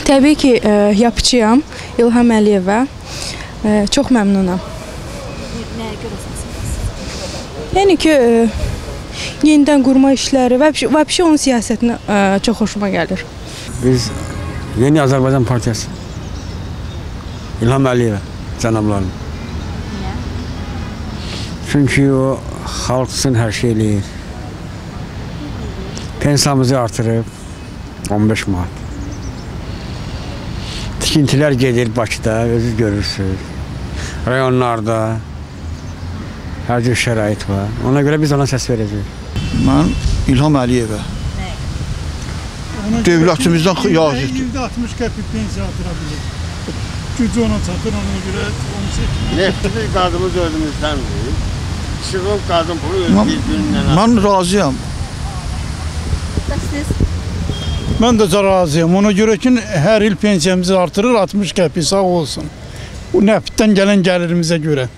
Təbii ki, yapıcıyam. İlham Əliyevə. Çox məmnunam. Nəyə görə səslənirsiz? Yəni ki, yenidən qurma işləri və onun siyasətinə çox xoşuma gəlir. Biz Yeni Azərbaycan Partiyası. İlham Əliyevə cənablarım. Niyə? Çünki o xalq üçün hər şey eləyir. Pensiyamızı artırıb 15 manat. Tikintilər gedir Bakıda, özünüz görürsünüz. Rayonlarda hər cür şərait var. Ona görə biz ona səs verəcəyik. Mən İlham Əliyevə. Dövlətimizdən yazıqdır. İldə 60 qəpik pensiya atıra bilir. Gücü ona çatır, ona görə onu çəkir. Neftimiz qazımız özümüzdəndir. Işığın qazın pulu öz bir-birindən. Mən razıyam. Siz? Mən də razıyam. Ona görə ki, hər il pensiyamızı artırır, 60 qəpik sağ olsun. O nəftdən gələn gəlirimizə görə.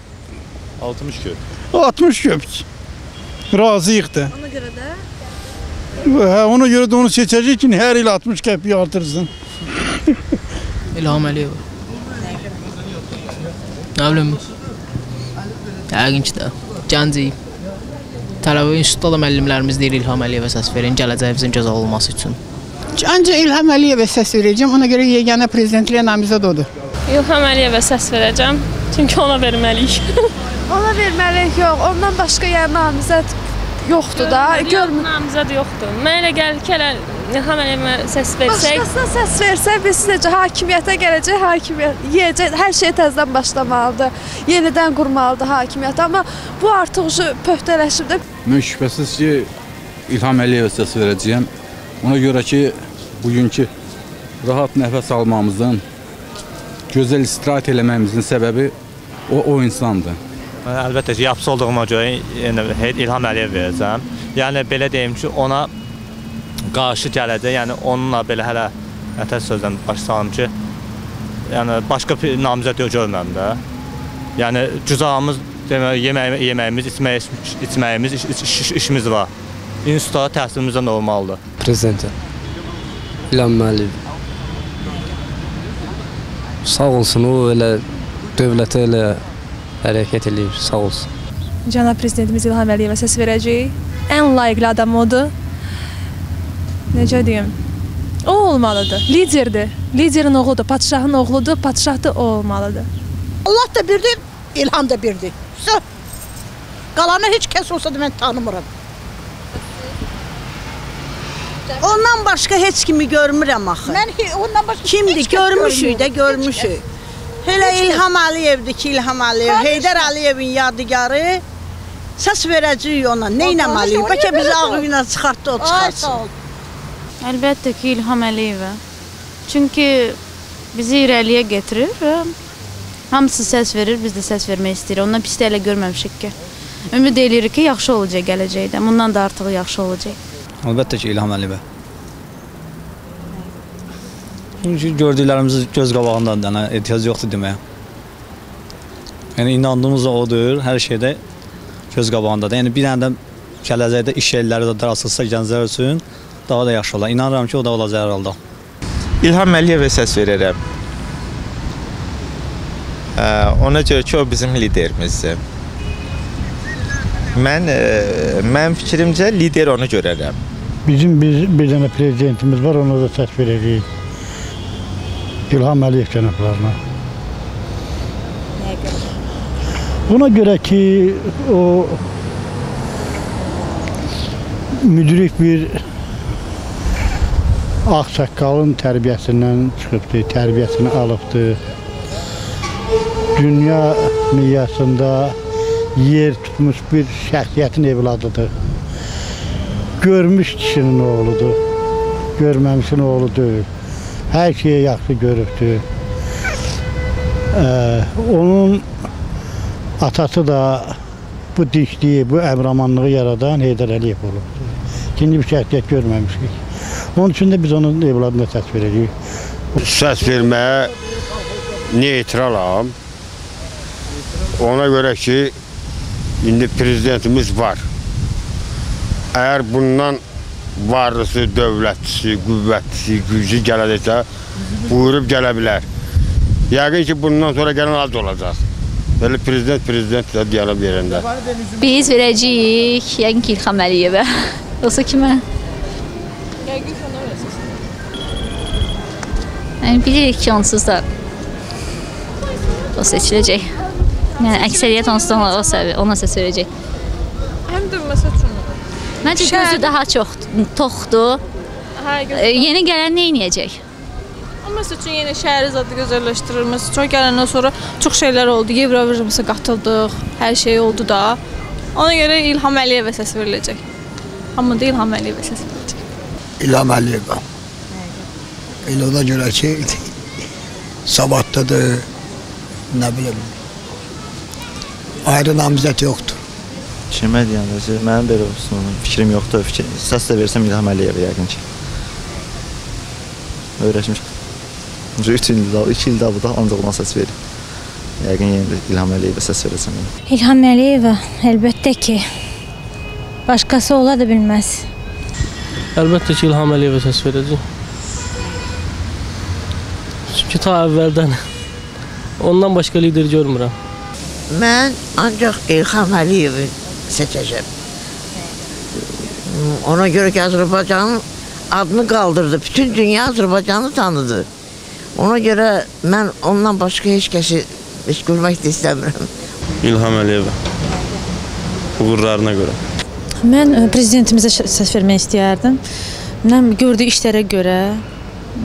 60 köp. 60 qəpik. Razıyıq da. Ona görə də? Ona görə də onu seçəcək ki, hər il 60 qəpik artırsın. İlham Əliyevə. Nə bilim? Yəqin ki də. Gəncik. Tələbə institutda da müəllimlərimiz deyir İlham Əliyevə səs verin, gələcəyimizin gözəl olması üçün. Ancaq İlham Əliyevə səs verəcəm, ona görə yeganə prezidentliyə namizəd odur. İlham Əliyevə səs verəcəm, çünki ona verməliyik. Ona verməliyik yox, ondan başqa yəni namizəd yoxdur da. Namizəd yoxdur. Mən elə gəlir ki, İlham Əliyevə səs versək. Başqasına səs versək, biz necə hakimiyyətə gələcək, hakimiyyət, hər şey təzədən başlamalıdır, yenidən qurmalıdır hakimiyyət. Amma bu artıq pöhtələşib də. Mən şübhəsiz ki, İlham Əliyevə səs verəcəyəm. Ona görə ki, bugünkü rahat nəfəs almamızın, gözəl istirahət eləməyimizin səbəbi o insandır. Əlbəttə ki, yapısı olduğuma görə İlham Əliyev verəcəm. Yəni, belə deyim ki, ona qarşı gələcək, yəni onunla belə hələ ətər sözdən başlayalım ki, yəni başqa namizəd görməm də. Yəni, güzarımız, yeməyimiz, içməyimiz, işimiz var. İnstitutda təhsilimiz də normaldır. Prezidentə İlham Əliyev. Sağ olsun, o elə dövlətə elə hərəkət edir, sağ olsun. Cənab Prezidentimiz İlham Əliyevə səs verəcək. Ən layiqli adam odur. Necə deyim? O olmalıdır, liderdir. Liderin oğludur, padişahın oğludur, padişah da o olmalıdır. Allah da birdir, İlham da birdir. Qalanı heç kəs olsa da mən tanımıram. Ondan başqa heç kimi görmürəm axı. Mən ondan başqa kimdir? Görmüşük də, görmüşük. Elə İlham Əliyevdir ki, İlham Əliyev, Heydər Əliyevin yadigarı. Səs verəcəyik ona, nə eləməliyik? Bəlkə bizi ağ günə çıxartdı, o çıxartsın. Əlbəttə ki, İlham Əliyevə. Çünki bizi irəliyə getirir və hamısı səs verir, biz də səs vermək istəyirik. Ondan pis də elə görməmişik ki. Ümid edirik ki, yaxşı olacaq gələcəkdə. Bundan da artıq yaxşı olacaq. Əlbəttə ki, İlham Əliyevə. Çünki gördüklərimiz göz qabağındadır, ehtiyac yoxdur deməyə. Yəni, inandığımız odur, hər şeydə göz qabağındadır. Yəni, bir dənə də gələcəkdə iş yerləri də açılsa gənclər üçün daha da yaxşı olar. İnanıram ki, o da olacaq hər halda. İlham Əliyevə səs verərəm. Ona görə ki, o bizim liderimizdir. Mənim fikrimcə lider onu görərəm. Bizim bir dənə prezidentimiz var, ona da səs verəcəyik. İlham Əliyev cənablarına. Nəyə görə? Ona görə ki, o müdrik bir ağsaqqalın tərbiyəsindən çıxıbdır, tərbiyəsini alıbdır. Dünya miqyasında yer tutmuş bir şəxsiyyətin evladıdır. Görmüş kişinin oğludur, görməmişin oğlu deyil. Hər şeyi yaxşı görübdür. Onun atası da bu dikliyi, bu əmramanlığı yaradan Heydər Əliyev olubdur. İkinci bir şəxsiyyət görməmişik. Onun üçün də biz onun evladına səs verəcəyik. Səs verməyə neytralam. Ona görə ki, indi prezidentimiz var. Əgər bundan varlısı, dövlətlisi, qüvvətlisi, gücü gələcəksə buyurub gələ bilər. Yəqin ki, bundan sonra gələn az olacaq. Belə prezident də deyələm yerində. Biz verəcəyik, yəqin ki, İlham Əliyevə. Olsa kimə? Yəqin ki, ona verəsiniz. Yəni, bilirik ki, onsuz da o seçiləcək. Yəni, əksəriyyət onsuz da ona səs verəcək. Həm də məsəl üçün. Məncə gözü daha çox toxdur. Yeni gələn nə edəcək? Məsəl üçün yenə şəhəri zadı gözəlləşdirir. Məsəl üçün gələndən sonra çox şeylər oldu. Eurovision'a qatıldıq, hər şey oldu da. Ona görə İlham Əliyevə səs veriləcək. Amma da İlham Əliyevə səs veriləcək. İlham Əliyevə. Elə ona görə ki, savadlıdır, nə bilim, ayrı namizət yoxdur. Kimə deyəndə, mənim belə olsun, fikrim yoxdur. Səs də versəm İlham Əliyevə yəqin ki. Öyrəşmiş. 3 ildə bu da ancaq ona səs verir. Yəqin yenə İlham Əliyevə səs verəcəm. İlham Əliyevə əlbəttə ki, başqası ola da bilməz. Əlbəttə ki, İlham Əliyevə səs verəcək. Çünki ta əvvəldən ondan başqa lider görmürəm. Mən ancaq İlham Əliyevi seçəcəm. Ona görə ki, Azərbaycanın adını qaldırdı. Bütün dünya Azərbaycanı tanıdı. Ona görə mən ondan başqa heç kəsi heç görmək də istəmirəm. İlham Əliyevə. Uğurlarına görə. Mən prezidentimizə səs vermək istəyərdim. Mən gördüyü işlərə görə,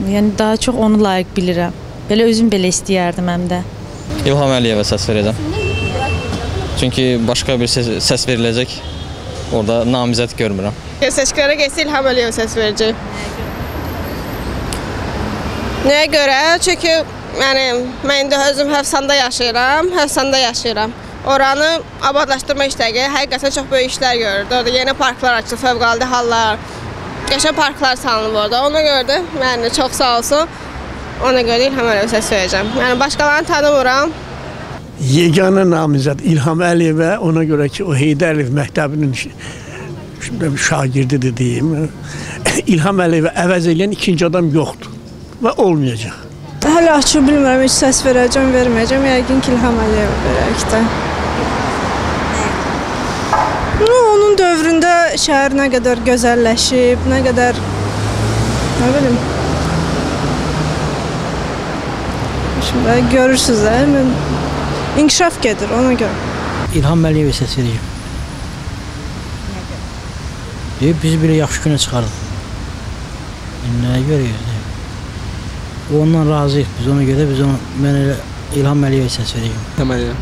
yəni daha çox onu layiq bilirəm. Belə özüm belə istəyərdim həm də. İlham Əliyevə səs verəcəm. Çünki başqa bir səs veriləcək, orada namizəd görmürəm. Seçkilərə geçsə İlham Əliyevə səs verəcək. Nəyə görə? Çünki mən indi özüm Həvsanda yaşayıram. Oranı abadlaşdırma işləri həqiqətən çox böyük işlər görürdü. Orada yeni parklar açıldı, fövqəladə hallar, qəşəng parklar salınıb orada. Ona görə də mən çox sağ olsun. Ona görə İlham Əliyevə səs verəcəm. Yəni başqalarını tanımıram. Yeganə namizəd İlham Əliyevə, ona görə ki, o Heydər Əliyev məktəbinin şagirdidir deyim. İlham Əliyevə əvəz edən ikinci adam yoxdur və olmayacaq. Hələ açıq bilmirəm, heç səs verəcəm, verməyəcəm. Yəqin ki, İlham Əliyevə verək də. Onun dövründə şəhər nə qədər gözəlləşib, nə qədər, nə bilim, şimdi görürsünüz də, inkişaf gedir ona görə. İlham Əliyevə səs verəcəm. Biz belə yaxşı günə çıxardıq. Nəyə görüyoruz? Ondan razıyıq biz, ona görə mən İlham Əliyevə səs verəcəm. İlham Əliyevə.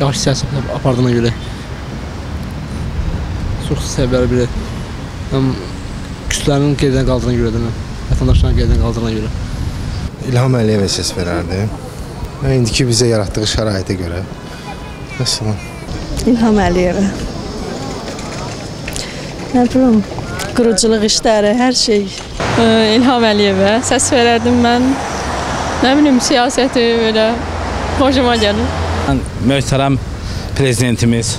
Yaxşı siyasət apardığına görə. Çox səbəbləri biri. Küslərin geridən qaldığına görə, vətəndaşların geridən qaldığına görə. İlham Əliyevə səs verərdi. İndiki bizə yaratdığı şəraitə görə. Məsələn. İlham Əliyevə. Nə bilim, quruculuq işləri, hər şey. İlham Əliyevə səs verərdim mən. Nə bilim, siyasəti belə xoşuma gəlir. Möhtərəm prezidentimiz,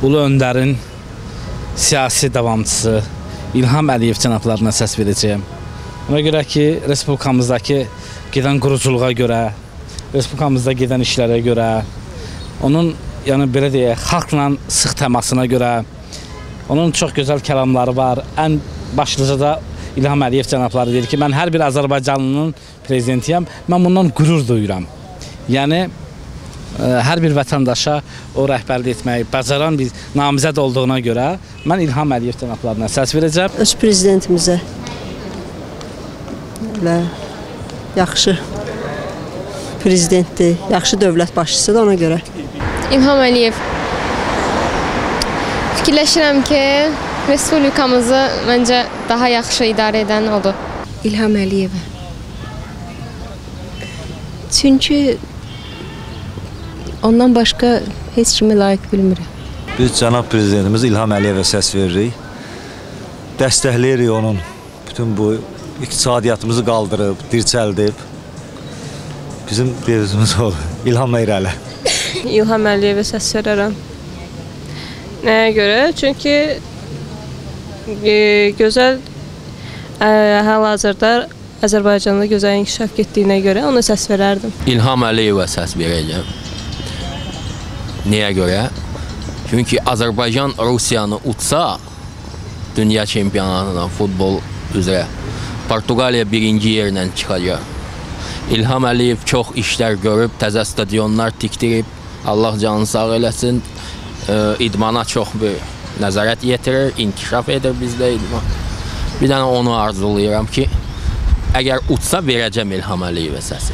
Ulu Öndərin siyasi davamçısı İlham Əliyev cənablarına səs verəcəyəm. Ona görə ki, respublikamızdakı gedən quruculuğa görə, respublikamızda gedən işlərə görə, onun yəni belə deyək, xalqla sıx təmasına görə, onun çox gözəl kəlamları var. Ən başlıca da İlham Əliyev cənabları deyir ki, mən hər bir Azərbaycanlının prezidentiyəm, mən bundan qürur duyuram. Yəni, hər bir vətəndaşa o rəhbərlik etməyi bacaran bir namizəd olduğuna görə mən İlham Əliyev cənablarına səs verəcəm. Öz prezidentimizə yaxşı prezidentdir, yaxşı dövlət başçısıdır ona görə. İlham Əliyev. Fikirləşirəm ki, respublikamızı məncə daha yaxşı idarə edən odur. İlham Əliyevə. Çünki ondan başqa heç kimi layiq bilmirəm. Biz cənab prezidentimiz İlham Əliyevə səs veririk. Dəstəkləyirik onun bütün bu iqtisadiyyatımızı qaldırıb, dirçəldib. Bizim devizimiz olur. İlham irəli. İlham Əliyevə səs verərəm. Nəyə görə? Çünki gözəl hal-hazırda Azərbaycanda gözəl inkişaf getdiyinə görə ona səs verərdim. İlham Əliyevə səs verəcəm. Niyə görə? Çünki Azərbaycan Rusiyanı utsa, dünya çempionatından futbol üzrə Portuqaliya birinci yerlə çıxacaq. İlham Əliyev çox işlər görüb, təzə stadionlar tikdirib, Allah canını sağ eləsin, idmana çox böyük nəzarət yetirir, inkişaf edir bizdə idman. Bir dənə onu arzulayıram ki, əgər utsa verəcəm İlham Əliyevə səsi.